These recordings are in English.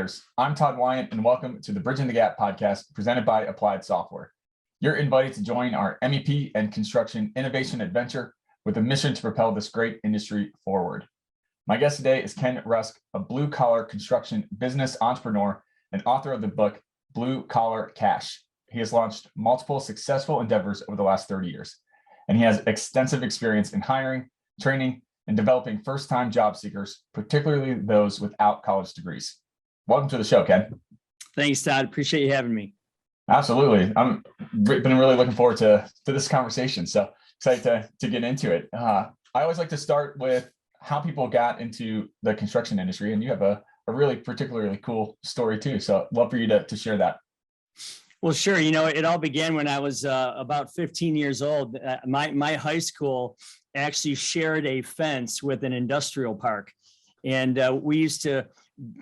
BlueCollars. I'm Todd Wyant, and welcome to the Bridging the Gap podcast presented by Applied Software. You're invited to join our MEP and construction innovation adventure with a mission to propel this great industry forward. My guest today is Ken Rusk, a blue-collar construction business entrepreneur and author of the book, BlueCollar Cash. He has launched multiple successful endeavors over the last 30 years, and he has extensive experience in hiring, training, and developing first-time job seekers, particularly those without college degrees. Welcome to the show, Ken. Thanks, Todd. Appreciate you having me. Absolutely. I'm been really looking forward to this conversation. So excited to get into it. I always like to start with how people got into the construction industry, and you have a really particularly cool story too. So love for you to share that. Well, sure. You know, it all began when I was about 15 years old. My high school actually shared a fence with an industrial park. And we used to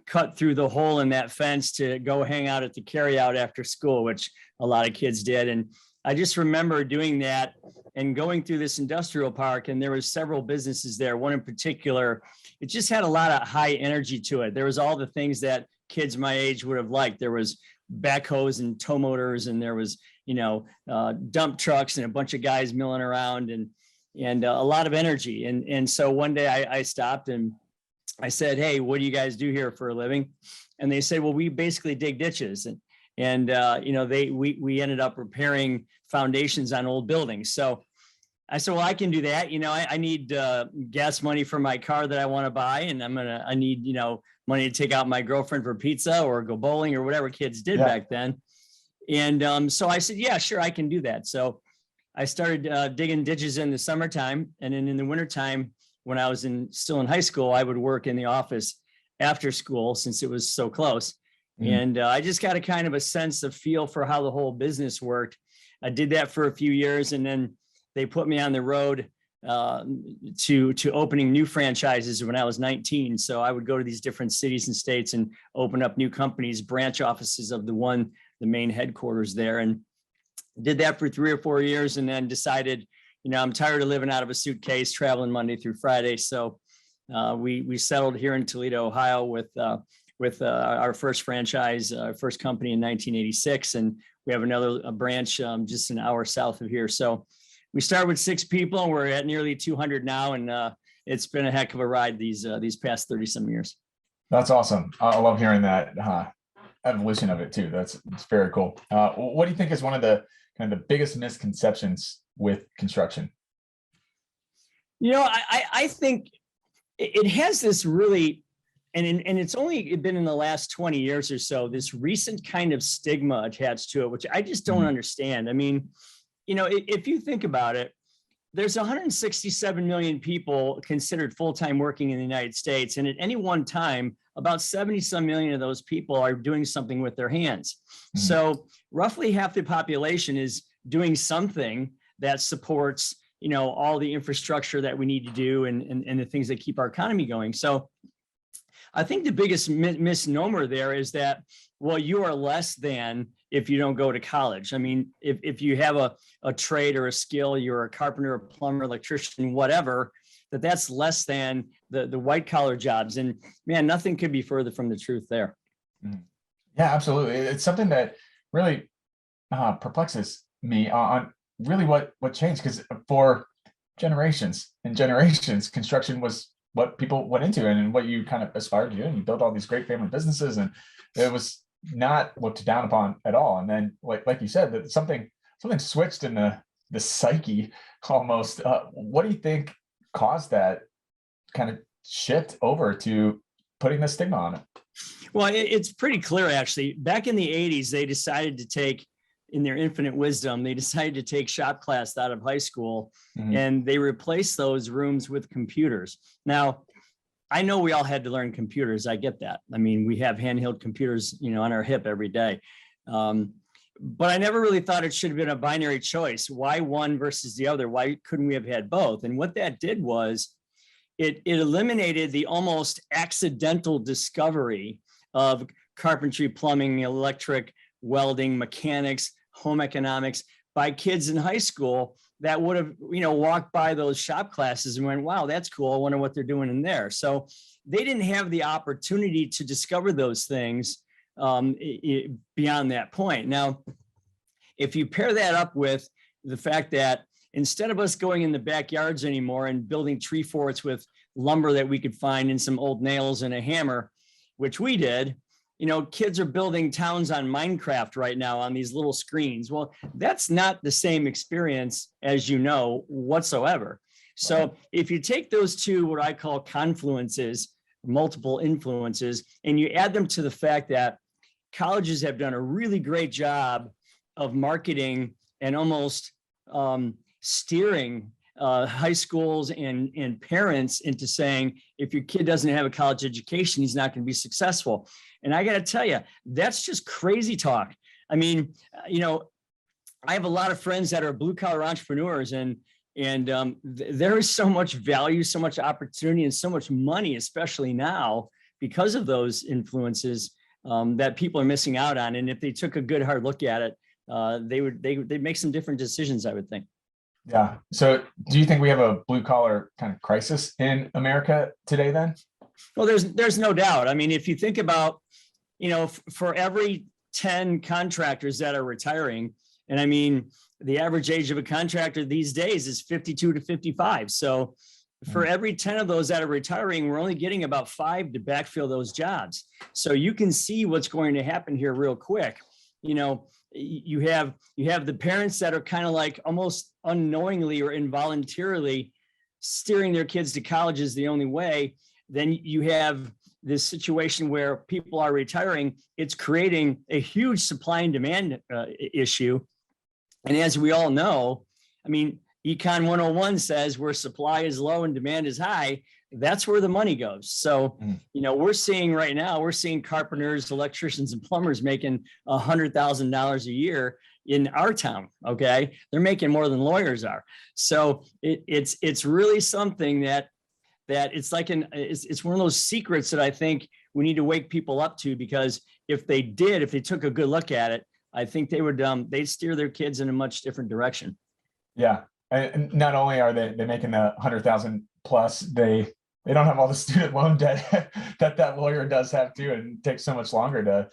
cut through the hole in that fence to go hang out at the carryout after school, which a lot of kids did. And I just remember doing that and going through this industrial park, and there was several businesses there. One in particular, it just had a lot of high energy to it. There was all the things that kids my age would have liked. There was backhoes and tow motors, and there was, dump trucks and a bunch of guys milling around and a lot of energy. And so one day I stopped and I said, "Hey, what do you guys do here for a living?" And they said, "Well, we basically dig ditches." And we ended up repairing foundations on old buildings. So I said, "Well, I can do that. I need gas money for my car that I want to buy, and I need, money to take out my girlfriend for pizza or go bowling or whatever kids did back then." And so I said, "Yeah, sure, I can do that." So I started digging ditches in the summertime, and then in the wintertime, when I was still in high school, I would work in the office after school since it was so close. And I just got a kind of a sense of feel for how the whole business worked. I did that for a few years, and then they put me on the road to opening new franchises when I was 19. So I would go to these different cities and states and open up new companies, branch offices of the main headquarters there, and did that for 3 or 4 years, and then decided, I'm tired of living out of a suitcase, traveling Monday through Friday. So we settled here in Toledo, Ohio, with our first franchise, first company in 1986, and we have another branch just an hour south of here. So we started with 6 people, and we're at nearly 200 now, and it's been a heck of a ride these past 30-some years. That's awesome. I love hearing that evolution of it too. It's very cool. What do you think is one of the kind of the biggest misconceptions with construction? I think it has this really, and it's only been in the last 20 years or so, this recent kind of stigma attached to it, which I just don't understand. I mean, if you think about it, there's 167 million people considered full-time working in the United States. And at any one time, about 70-some million of those people are doing something with their hands. So roughly half the population is doing something that supports, all the infrastructure that we need to do and the things that keep our economy going. So I think the biggest misnomer there is that, well, you are less than if you don't go to college. I mean, if you have a trade or a skill, you're a carpenter, a plumber, electrician, whatever, that's less than the white collar jobs. And man, nothing could be further from the truth there. Yeah, absolutely. It's something that really perplexes me on really what changed, because for generations and generations, construction was what people went into and what you kind of aspired to do, and you built all these great family businesses, and it was not looked down upon at all. And then like you said, that something switched in the psyche almost. What do you think caused that kind of shift over to putting the stigma on it? Well, it's pretty clear, actually. Back in the 80s, they decided to take, in their infinite wisdom, they decided to take shop class out of high school, and they replaced those rooms with computers. Now, I know we all had to learn computers. I get that. I mean, we have handheld computers, on our hip every day. But I never really thought it should have been a binary choice. Why one versus the other? Why couldn't we have had both? And what that did was it eliminated the almost accidental discovery of carpentry, plumbing, electric, welding, mechanics, home economics by kids in high school that would have, walked by those shop classes and went, wow, that's cool. I wonder what they're doing in there. So they didn't have the opportunity to discover those things beyond that point. Now, if you pair that up with the fact that instead of us going in the backyards anymore and building tree forts with lumber that we could find and some old nails and a hammer, which we did, kids are building towns on Minecraft right now on these little screens. Well, that's not the same experience as whatsoever. So if you take those two, what I call confluences, multiple influences, and you add them to the fact that colleges have done a really great job of marketing and almost steering high schools and parents into saying, if your kid doesn't have a college education, he's not going to be successful. And I got to tell you, that's just crazy talk. I mean, I have a lot of friends that are blue collar entrepreneurs, and there is so much value, so much opportunity, and so much money, especially now, because of those influences that people are missing out on. And if they took a good hard look at it, they'd make some different decisions, I would think. Yeah. So do you think we have a blue collar kind of crisis in America today then? Well, there's no doubt. I mean, if you think about, for every 10 contractors that are retiring, and I mean, the average age of a contractor these days is 52 to 55. So for every 10 of those that are retiring, we're only getting about 5 to backfill those jobs. So you can see what's going to happen here real quick. You have the parents that are kind of like almost unknowingly or involuntarily steering their kids to college is the only way. Then you have this situation where people are retiring. It's creating a huge supply and demand issue. And as we all know, I mean, Econ 101 says where supply is low and demand is high, that's where the money goes. So, we're seeing carpenters, electricians, and plumbers making $100,000 a year in our town. Okay. They're making more than lawyers are. So it's really something that it's like it's one of those secrets that I think we need to wake people up to, because if they took a good look at it, I think they'd steer their kids in a much different direction. Yeah. And not only are they making the 100,000 plus, they don't have all the student loan debt that lawyer does have too, and it takes so much longer to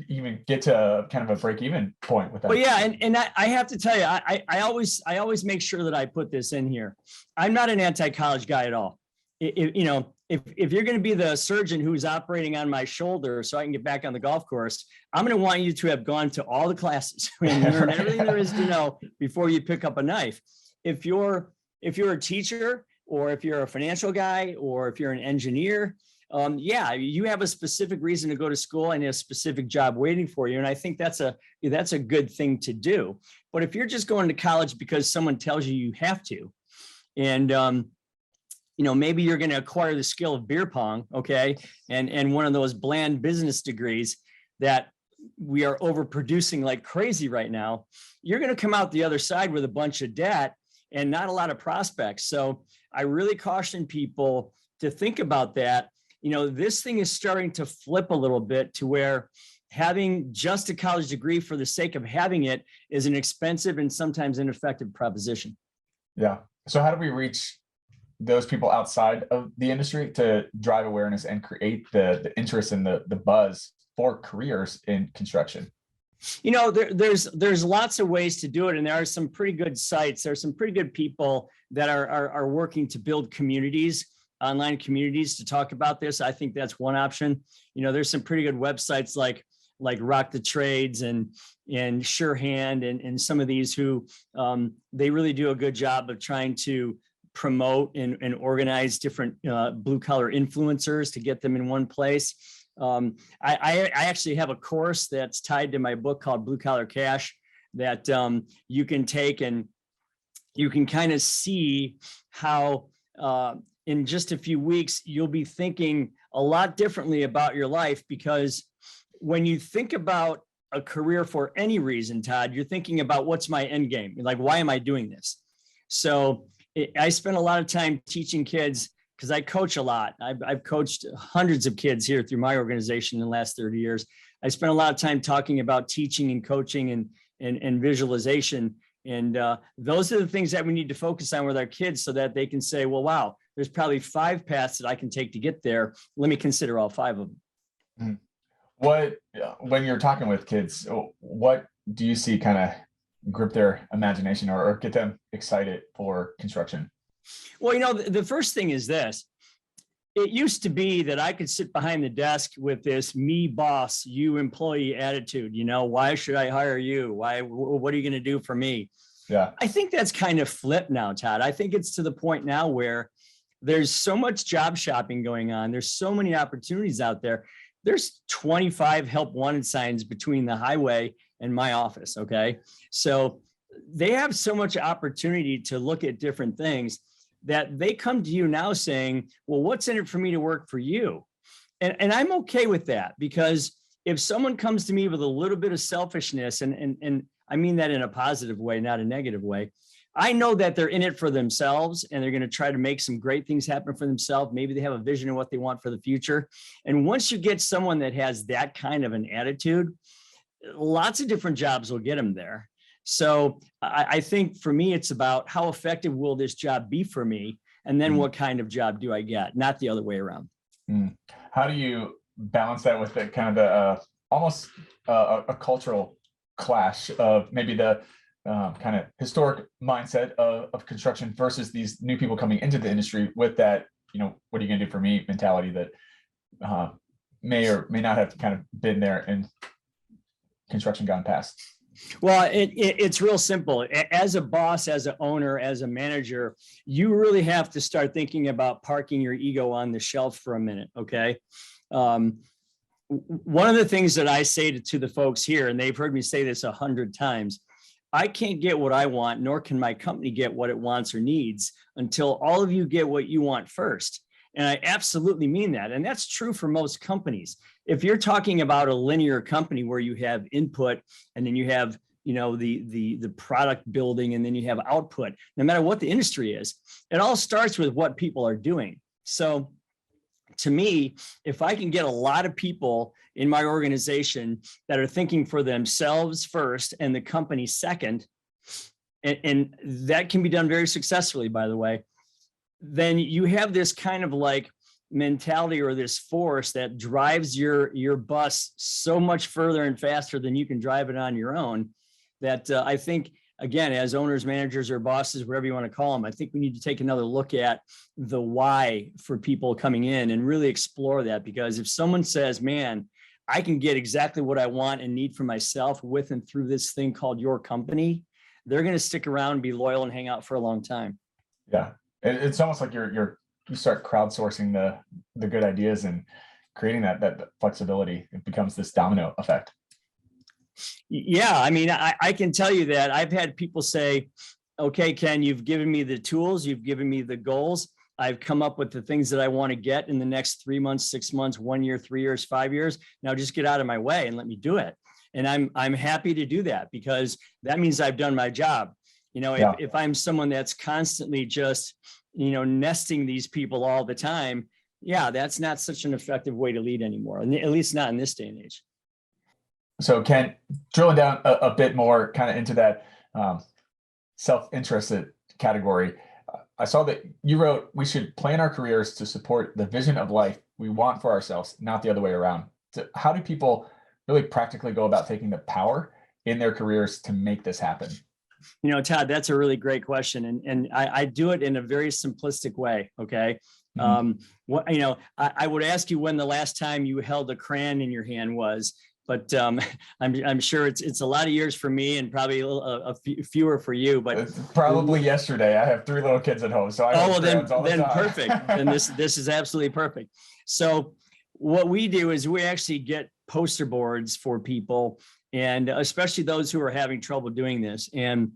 even get to kind of a break-even point with that. Well, yeah, and I have to tell you, I always make sure that I put this in here. I'm not an anti-college guy at all. If you're going to be the surgeon who's operating on my shoulder so I can get back on the golf course, I'm going to want you to have gone to all the classes and learn everything there is to know before you pick up a knife. If you're a teacher, or if you're a financial guy, or if you're an engineer, you have a specific reason to go to school and a specific job waiting for you. And I think that's a good thing to do. But if you're just going to college because someone tells you have to, and maybe you're going to acquire the skill of beer pong, okay, and one of those bland business degrees that we are overproducing like crazy right now, you're going to come out the other side with a bunch of debt and not a lot of prospects. So I really caution people to think about that. This thing is starting to flip a little bit to where having just a college degree for the sake of having it is an expensive and sometimes ineffective proposition. Yeah. So how do we reach those people outside of the industry to drive awareness and create the interest and the buzz for careers in construction? There's lots of ways to do it, and there are some pretty good sites. There's some pretty good people that are working to build communities, online communities, to talk about this. I think that's one option. There's some pretty good websites like Rock the Trades and Surehand and some of these who they really do a good job of trying to promote and organize different blue collar influencers to get them in one place. I actually have a course that's tied to my book called BlueCollar Cash that you can take, and you can kind of see how in just a few weeks, you'll be thinking a lot differently about your life, because when you think about a career for any reason, Todd, you're thinking about what's my end game? Like, why am I doing this? So I spent a lot of time teaching kids, because I coach a lot. I've coached hundreds of kids here through my organization in the last 30 years. I spent a lot of time talking about teaching and coaching and visualization. And those are the things that we need to focus on with our kids so that they can say, well, wow, there's probably 5 paths that I can take to get there. Let me consider all 5 of them. Mhm. When you're talking with kids, what do you see kind of grip their imagination or get them excited for construction? Well, the first thing is this. It used to be that I could sit behind the desk with this me boss, you employee attitude. Why should I hire you? What are you going to do for me? Yeah. I think that's kind of flipped now, Todd. I think it's to the point now where there's so much job shopping going on. There's so many opportunities out there. There's 25 help wanted signs between the highway and my office. Okay. So they have so much opportunity to look at different things that they come to you now saying, well, what's in it for me to work for you? And I'm okay with that, because if someone comes to me with a little bit of selfishness, and I mean that in a positive way, not a negative way, I know that they're in it for themselves and they're going to try to make some great things happen for themselves. Maybe they have a vision of what they want for the future. And once you get someone that has that kind of an attitude, lots of different jobs will get them there. So I think for me, it's about how effective will this job be for me? And then what kind of job do I get? Not the other way around. How do you balance that with the kind of the almost a cultural clash of maybe the kind of historic mindset of construction versus these new people coming into the industry with that, what are you going to do for me mentality that may or may not have kind of been there in construction gone past? Well, it's real simple. As a boss, as an owner, as a manager, you really have to start thinking about parking your ego on the shelf for a minute. Okay. One of the things that I say to the folks here, and they've heard me say this 100 times, I can't get what I want, nor can my company get what it wants or needs until all of you get what you want first. And I absolutely mean that. And that's true for most companies. If you're talking about a linear company where you have input and then you have, the product building and then you have output, no matter what the industry is, it all starts with what people are doing. So to me, if I can get a lot of people in my organization that are thinking for themselves first and the company second, and that can be done very successfully, by the way, then you have this kind of like mentality or this force that drives your bus so much further and faster than you can drive it on your own, that I think, again, as owners, managers, or bosses, whatever you want to call them, I think we need to take another look at the why for people coming in and really explore that. Because if someone says, man, I can get exactly what I want and need for myself with and through this thing called your company, they're going to stick around, be loyal, and hang out for a long time. Yeah. It's almost like you start crowdsourcing the good ideas and creating that flexibility. It becomes this domino effect. Yeah. I mean, I can tell you that I've had people say, okay, Ken, you've given me the tools, you've given me the goals. I've come up with the things that I want to get in the next 3 months, 6 months, 1 year, 3 years, 5 years. Now just get out of my way and let me do it. And I'm happy to do that, because that means I've done my job. If I'm someone that's constantly just, nesting these people all the time, that's not such an effective way to lead anymore, at least not in this day and age. So Ken, drilling down a bit more kind of into that self-interested category, I saw that you wrote, we should plan our careers to support the vision of life we want for ourselves, not the other way around. So how do people really practically go about taking the power in their careers to make this happen? Todd, that's a really great question. And I do it in a very simplistic way. Okay. Mm-hmm. I would ask you when the last time you held a crayon in your hand was, but I'm sure it's a lot of years for me and probably a fewer for you. But it's probably yesterday. I have 3 little kids at home, so then perfect. Then this is absolutely perfect. So what we do is we actually get poster boards for people, and especially those who are having trouble doing this. And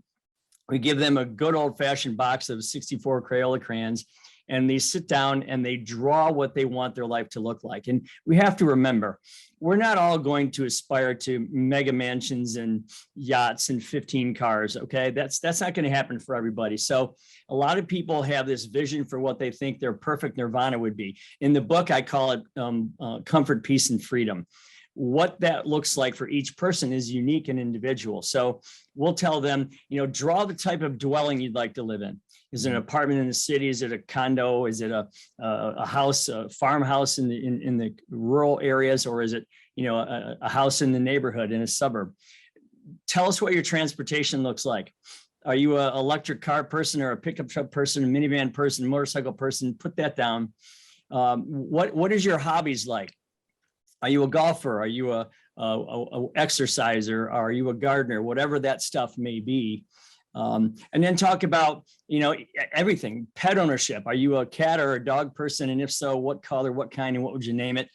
we give them a good old fashioned box of 64 Crayola crayons, and they sit down and they draw what they want their life to look like. And we have to remember, we're not all going to aspire to mega mansions and yachts and 15 cars. Okay. That's not going to happen for everybody. So a lot of people have this vision for what they think their perfect nirvana would be. In the book, I call it comfort, peace, and freedom. what that looks like for each person is unique and individual. So we'll tell them, draw the type of dwelling you'd like to live in. Is it an apartment in the city? Is it a condo? Is it a house, a farmhouse in the rural areas, or is it a house in the neighborhood in a suburb? Tell us what your transportation looks like. Are you an electric car person or a pickup truck person, a minivan person, motorcycle person? Put that down. What is your hobbies like? Are you a golfer? Are you a exerciser? Are you a gardener? Whatever that stuff may be. And then talk about, everything. Pet ownership. Are you a cat or a dog person? And if so, what color, what kind, and what would you name it?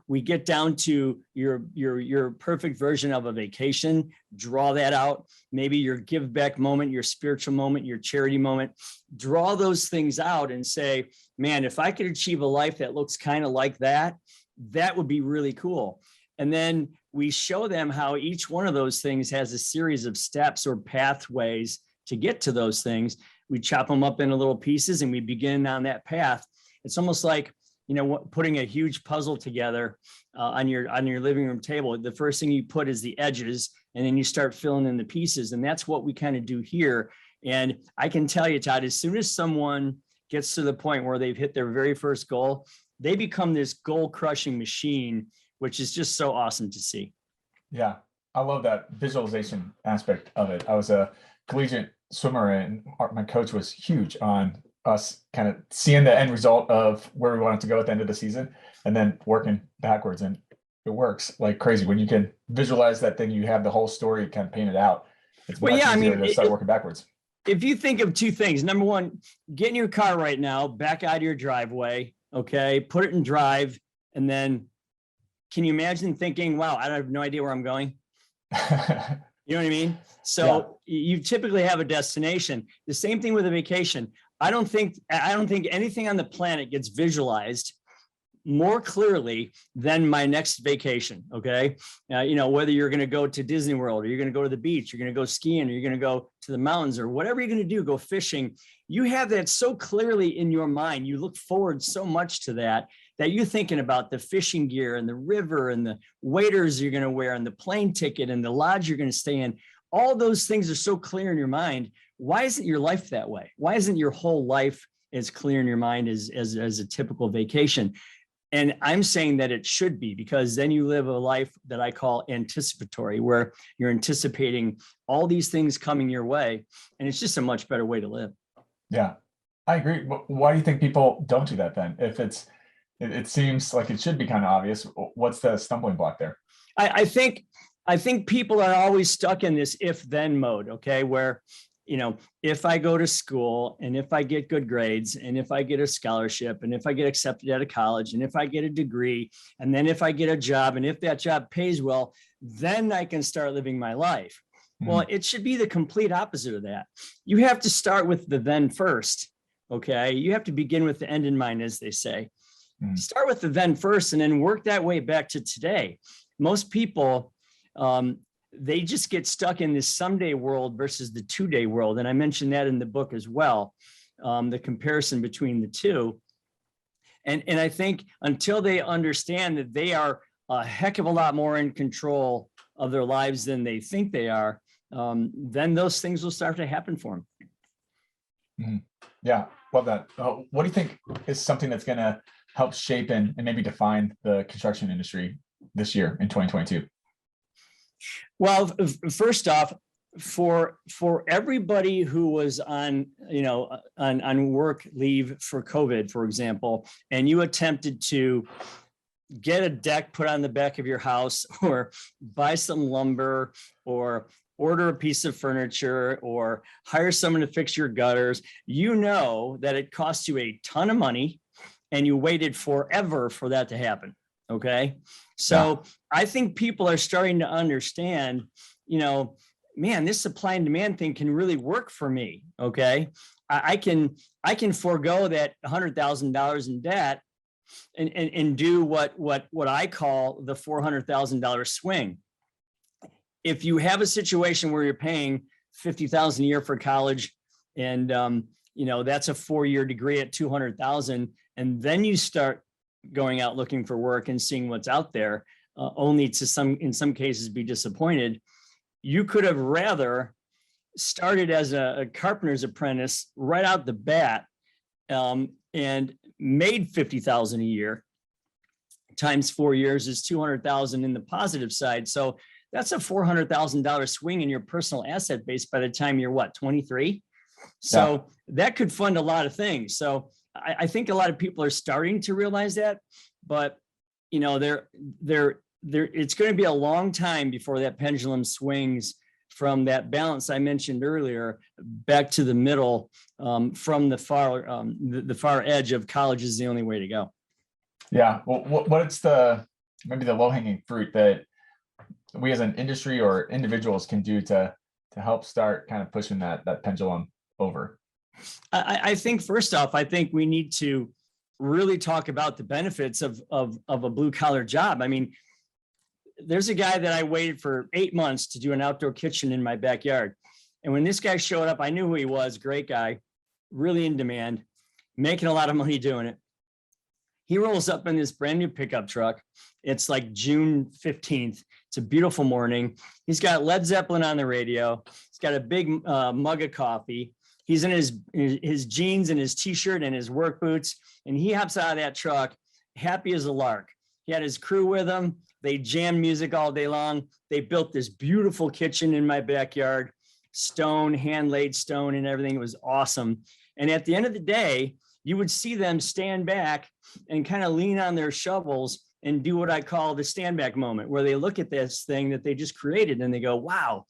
We get down to your perfect version of a vacation, draw that out, maybe your give back moment, your spiritual moment, your charity moment, draw those things out and say, man, if I could achieve a life that looks kind of like that, that would be really cool. And then we show them how each one of those things has a series of steps or pathways to get to those things. We chop them up into little pieces and we begin on that path. It's almost like, putting a huge puzzle together on your living room table. The first thing you put is the edges, and then you start filling in the pieces. And that's what we kind of do here. And I can tell you, Todd, as soon as someone gets to the point where they've hit their very first goal, they become this goal crushing machine, which is just so awesome to see. Yeah, I love that visualization aspect of it. I was a collegiate swimmer, and my coach was huge on us kind of seeing the end result of where we wanted to go at the end of the season and then working backwards. And it works like crazy. When you can visualize that thing, you have the whole story kind of painted out. It's much easier to start working backwards. If you think of two things, number one, get in your car right now, back out of your driveway, okay, put it in drive. And then can you imagine thinking, wow, I have no idea where I'm going? You know what I mean? So you typically have a destination. The same thing with a vacation. I don't think anything on the planet gets visualized more clearly than my next vacation. Okay. Whether you're going to go to Disney World or you're going to go to the beach, you're going to go skiing, or you're going to go to the mountains, or whatever you're going to do, go fishing. You have that so clearly in your mind. You look forward so much to that you're thinking about the fishing gear and the river and the waders you're going to wear and the plane ticket and the lodge you're going to stay in. All those things are so clear in your mind. Why isn't your life that way? Why isn't your whole life as clear in your mind as a typical vacation? And I'm saying that it should be, because then you live a life that I call anticipatory, where you're anticipating all these things coming your way. And it's just a much better way to live. Yeah, I agree. Why do you think people don't do that then? If it seems like it should be kind of obvious, what's the stumbling block there? I think people are always stuck in this if-then mode, okay, where if I go to school and if I get good grades and if I get a scholarship and if I get accepted at a college and if I get a degree and then if I get a job and if that job pays well, then I can start living my life. Mm-hmm. Well, it should be the complete opposite of that. You have to start with the then first, okay? You have to begin with the end in mind, as they say. Mm-hmm. Start with the then first and then work that way back to today. Most people, they just get stuck in this someday world versus the two-day world. And I mentioned that in the book as well, the comparison between the two. And I think until they understand that they are a heck of a lot more in control of their lives than they think they are, then those things will start to happen for them. Mm-hmm. Yeah, love that. What do you think is something that's going to help shape and maybe define the construction industry this year in 2022? Well, first off, for everybody who was on work leave for COVID, for example, and you attempted to get a deck put on the back of your house or buy some lumber or order a piece of furniture or hire someone to fix your gutters, you know that it costs you a ton of money and you waited forever for that to happen. Okay. So I think people are starting to understand, man, this supply and demand thing can really work for me. Okay. I can forego that $100,000 in debt and do what I call the $400,000 swing. If you have a situation where you're paying $50,000 a year for college and, that's a 4-year degree at $200,000, and then you start going out looking for work and seeing what's out there, only to in some cases be disappointed. You could have rather started as a carpenter's apprentice right out the bat, and made 50,000 a year. Times 4 years is 200,000 in the positive side. So that's a $400,000 swing in your personal asset base by the time you're 23. So that could fund a lot of things. So I think a lot of people are starting to realize that, but it's going to be a long time before that pendulum swings from that balance I mentioned earlier back to the middle, from the far edge of college is the only way to go. Yeah. Well, what's maybe the low-hanging fruit that we as an industry or individuals can do to help start kind of pushing that pendulum over? I think first off, I think we need to really talk about the benefits of a blue collar job. I mean, there's a guy that I waited for 8 months to do an outdoor kitchen in my backyard. And when this guy showed up, I knew who he was. Great guy, really in demand, making a lot of money doing it. He rolls up in this brand new pickup truck. It's like June 15th. It's a beautiful morning. He's got Led Zeppelin on the radio. He's got a big mug of coffee. He's in his jeans and his t-shirt and his work boots. And he hops out of that truck happy as a lark. He had his crew with him. They jammed music all day long. They built this beautiful kitchen in my backyard, stone, hand-laid stone and everything. It was awesome. And at the end of the day, you would see them stand back and kind of lean on their shovels and do what I call the stand back moment, where they look at this thing that they just created and they go, wow,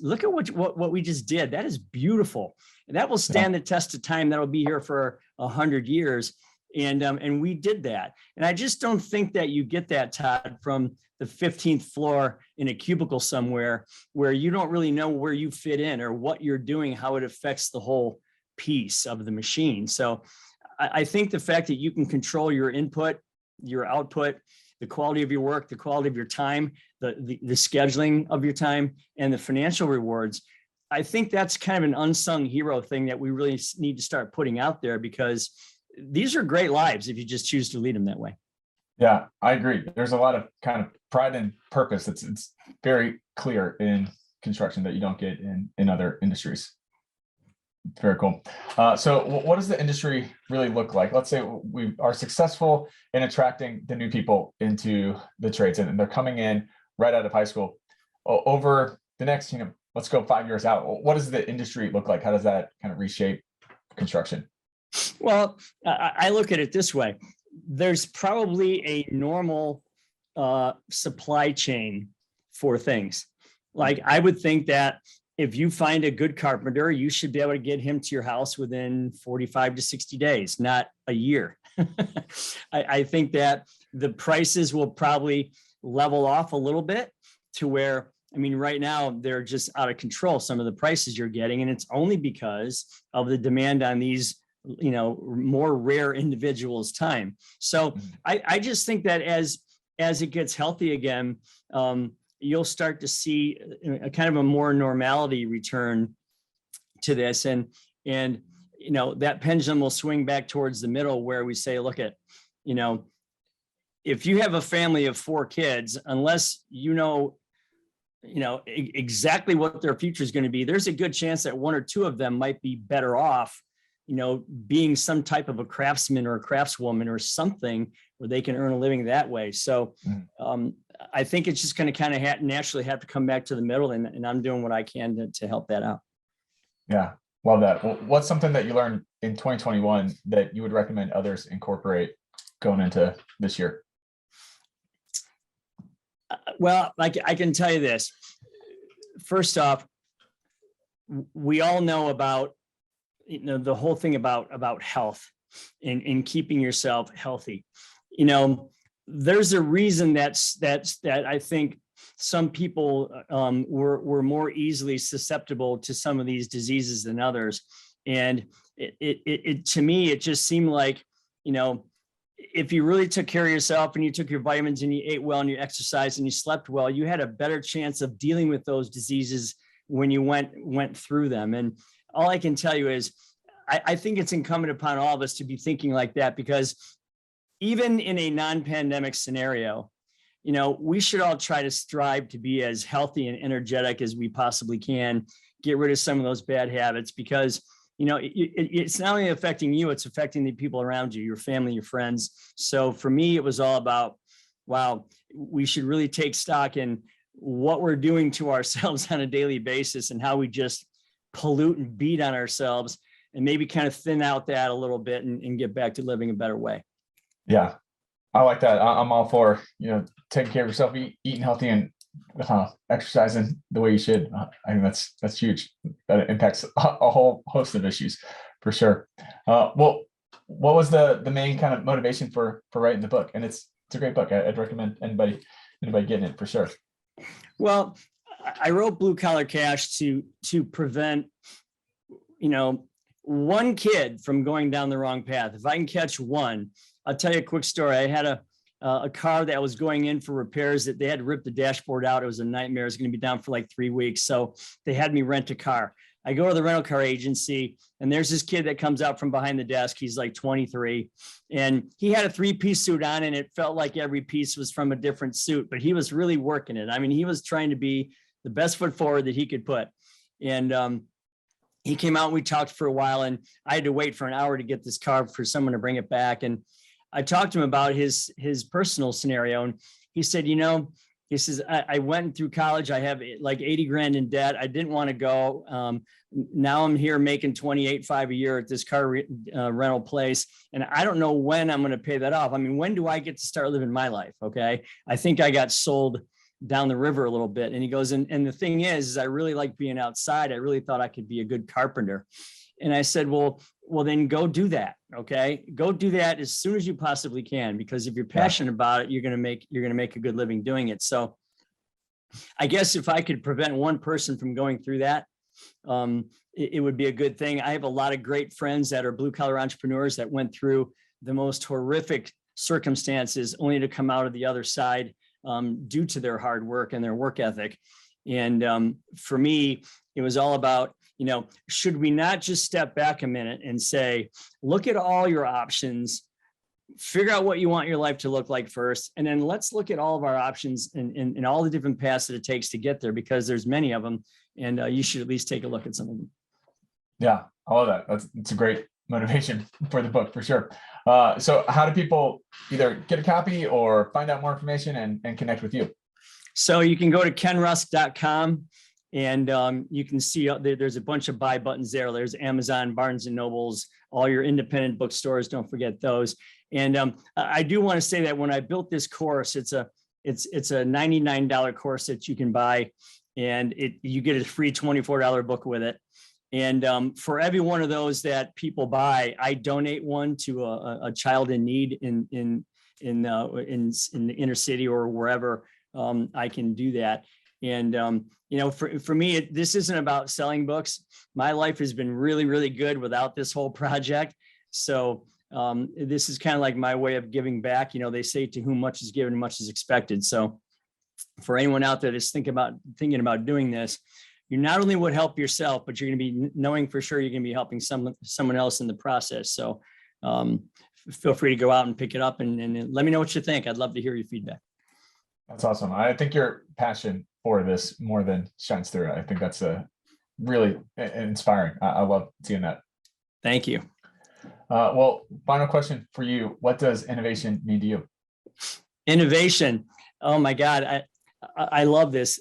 look at what we just did. That is beautiful. And that will stand the test of time. That'll be here for 100 years. And we did that. And I just don't think that you get that, Todd, from the 15th floor in a cubicle somewhere where you don't really know where you fit in or what you're doing, how it affects the whole piece of the machine. So I think the fact that you can control your input, your output, the quality of your work, the quality of your time, the scheduling of your time, and the financial rewards, I think that's kind of an unsung hero thing that we really need to start putting out there, because these are great lives if you just choose to lead them that way. Yeah, I agree. There's a lot of kind of pride and purpose. It's very clear in construction that you don't get in other industries. Very cool. So what does the industry really look like? Let's say we are successful in attracting the new people into the trades, and they're coming in right out of high school. Over the next, let's go 5 years out. What does the industry look like? How does that kind of reshape construction? Well, I look at it this way. There's probably a normal supply chain for things. Like, I would think that if you find a good carpenter, you should be able to get him to your house within 45 to 60 days, not a year. I think that the prices will probably level off a little bit to where, I mean, right now they're just out of control, some of the prices you're getting, and it's only because of the demand on these, more rare individuals' time. So I just think that as it gets healthy again, you'll start to see a kind of a more normality return to this. And that pendulum will swing back towards the middle, where we say, look at, if you have a family of 4 kids, unless exactly what their future is going to be, there's a good chance that 1 or 2 of them might be better off, being some type of a craftsman or a craftswoman or something where they can earn a living that way. So I think it's just going to kind of naturally have to come back to the middle, and I'm doing what I can to help that out. Yeah, love that. Well, what's something that you learned in 2021 that you would recommend others incorporate going into this year? Well, I can tell you this. First off, we all know about the whole thing about health and keeping yourself healthy. There's a reason that I think some people were more easily susceptible to some of these diseases than others. And it to me, it just seemed like, if you really took care of yourself and you took your vitamins and you ate well and you exercised and you slept well, you had a better chance of dealing with those diseases when you went through them. And all I can tell you is, I think it's incumbent upon all of us to be thinking like that, because even in a non-pandemic scenario, we should all try to strive to be as healthy and energetic as we possibly can, get rid of some of those bad habits, because it's not only affecting you, it's affecting the people around you, your family, your friends. So for me, it was all about, wow, we should really take stock in what we're doing to ourselves on a daily basis and how we just pollute and beat on ourselves, and maybe kind of thin out that a little bit and get back to living a better way. Yeah, I like that. I'm all for, taking care of yourself, eating healthy, and exercising the way you should. I think that's huge. That impacts a whole host of issues for sure. Well, what was the main kind of motivation for writing the book? And it's a great book. I'd recommend anybody getting it for sure. Well, I wrote BlueCollar Cash to prevent, one kid from going down the wrong path. If I can catch one, I'll tell you a quick story. I had a car that was going in for repairs that they had to rip the dashboard out. It was a nightmare. It was going to be down for like 3 weeks. So they had me rent a car. I go to the rental car agency, and there's this kid that comes out from behind the desk. He's like 23, and he had a 3-piece suit on, and it felt like every piece was from a different suit, but he was really working it. I mean, he was trying to be the best foot forward that he could put. And he came out and we talked for a while, and I had to wait for an hour to get this car for someone to bring it back. And I talked to him about his personal scenario, and he said, he says, I went through college. I have like 80 grand in debt. I didn't want to go. Now I'm here making 28.5 a year at this car rental place. And I don't know when I'm going to pay that off. I mean, when do I get to start living my life? Okay. I think I got sold down the river a little bit. And he goes, and the thing is I really like being outside. I really thought I could be a good carpenter. And I said, well, then go do that. Okay. Go do that as soon as you possibly can, because if you're passionate about it, you're going to make a good living doing it. So I guess if I could prevent one person from going through that, it would be a good thing. I have a lot of great friends that are blue collar entrepreneurs that went through the most horrific circumstances only to come out of the other side due to their hard work and their work ethic. And for me, it was all about, should we not just step back a minute and say, look at all your options, figure out what you want your life to look like first, and then let's look at all of our options and all the different paths that it takes to get there, because there's many of them, and you should at least take a look at some of them. Yeah, I love that. It's a great motivation for the book for sure. So how do people either get a copy or find out more information and connect with you? So you can go to kenrusk.com. And you can see there's a bunch of buy buttons there. There's Amazon, Barnes and Nobles, all your independent bookstores. Don't forget those. And I do want to say that when I built this course, it's a $99 course that you can buy, and you get a free $24 book with it. And for every one of those that people buy, I donate one to a child in need in the inner city or wherever I can do that. And for me, this isn't about selling books. My life has been really, really good without this whole project. So this is kind of like my way of giving back. They say to whom much is given, much is expected. So for anyone out there that's thinking about doing this, you not only would help yourself, but you're going to be knowing for sure you're going to be helping someone else in the process. So feel free to go out and pick it up and let me know what you think. I'd love to hear your feedback. That's awesome. I think your passion for this more than shines through. I think that's really inspiring. I love seeing that. Thank you. Well, final question for you. What does innovation mean to you? Innovation. Oh my God. I love this.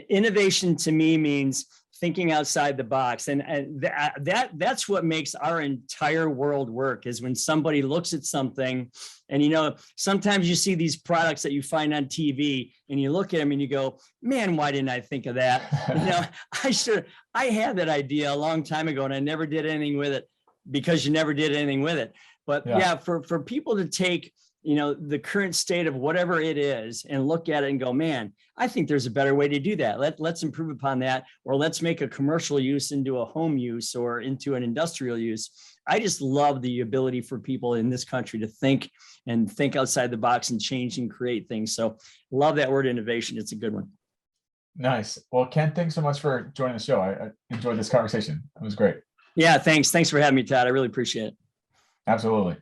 Innovation to me means thinking outside the box. And that's what makes our entire world work, is when somebody looks at something and, sometimes you see these products that you find on TV and you look at them and you go, man, why didn't I think of that? I had that idea a long time ago and I never did anything with it, because you never did anything with it. But yeah, for people to take, the current state of whatever it is and look at it and go, man, I think there's a better way to do that. Let's improve upon that, or let's make a commercial use into a home use or into an industrial use. I just love the ability for people in this country to think outside the box and change and create things. So love that word innovation. It's a good one. Nice. Well, Ken, thanks so much for joining the show. I enjoyed this conversation. It was great. Yeah, thanks. Thanks for having me, Todd. I really appreciate it. Absolutely.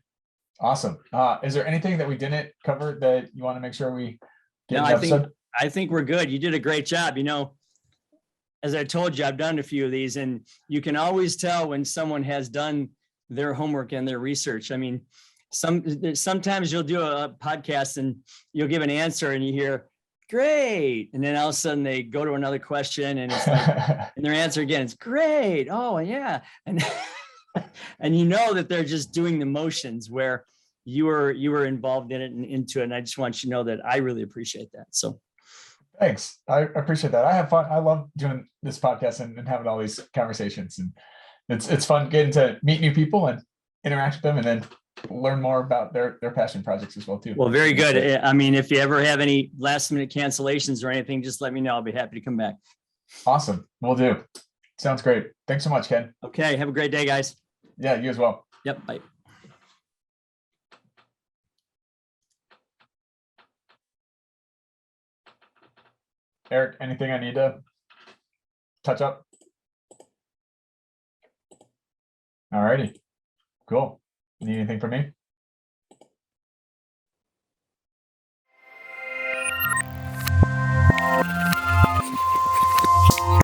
Awesome. Is there anything that we didn't cover that you want to make sure we get No, an episode? I think we're good. You did a great job. As I told you, I've done a few of these, and you can always tell when someone has done their homework and their research. I mean, sometimes you'll do a podcast and you'll give an answer and you hear, great. And then all of a sudden they go to another question and it's like, and their answer again, it's great. Oh yeah. And, and you know that they're just doing the motions where you were involved in it and into it. And I just want you to know that I really appreciate that. So Thanks. I appreciate that. I have fun. I love doing this podcast and having all these conversations, and it's fun getting to meet new people and interact with them, and then learn more about their passion projects as well too. well, very good. I mean, if you ever have any last minute cancellations or anything, just let me know. I'll be happy to come back. Awesome. Will do. Sounds great. Thanks so much, Ken. Okay. Have a great day, guys. Yeah, you as well. Yep. Bye. Eric, anything I need to touch up? All righty. Cool. Need anything from me?